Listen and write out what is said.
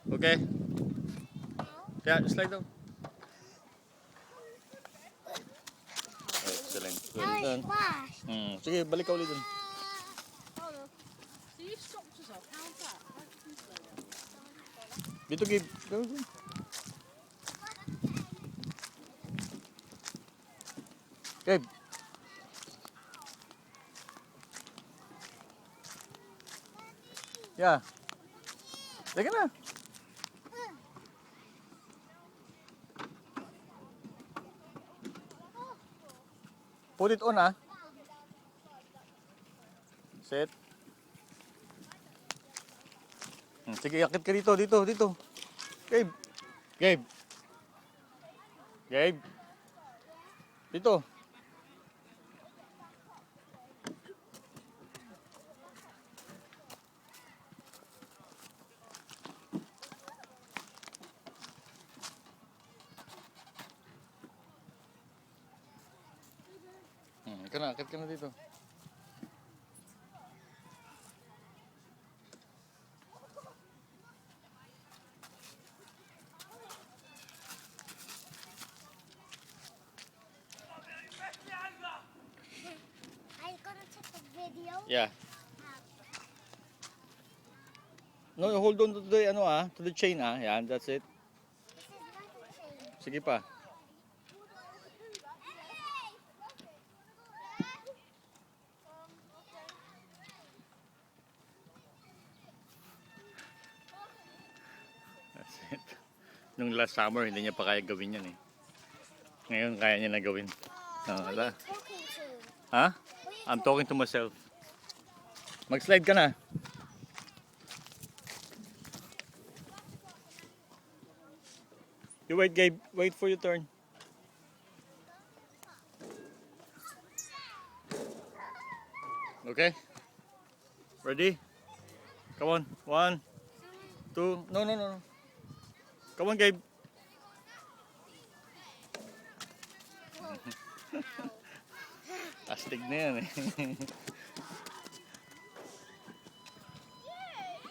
Okay? Yeah, slide down. Excellent. Well done. Sige, balik ka ulit dun. So you stopped us off. How's that? How did you slow down? Dito, Gabe. Go. Gabe. Yeah. Teka na. Put it on, ah. Set. Sige, akit ka dito. Gabe. Gabe. Dito. Akit ka na dito. Are you gonna take the video? Yeah. No, hold on to the to the chain, ah. Yan, that's it. This is not a chain. Sige pa. That's it. Nung last summer, hindi niya pa kaya gawin yan eh. Ngayon, kaya niya na gawin. Wala. Talking to. Ha? I'm talking to myself. Mag-slide ka na. You wait, Gabe. Wait for your turn. Okay? Ready? Come on. 1, 2. No. Come on, Gabe. Astig na yan eh.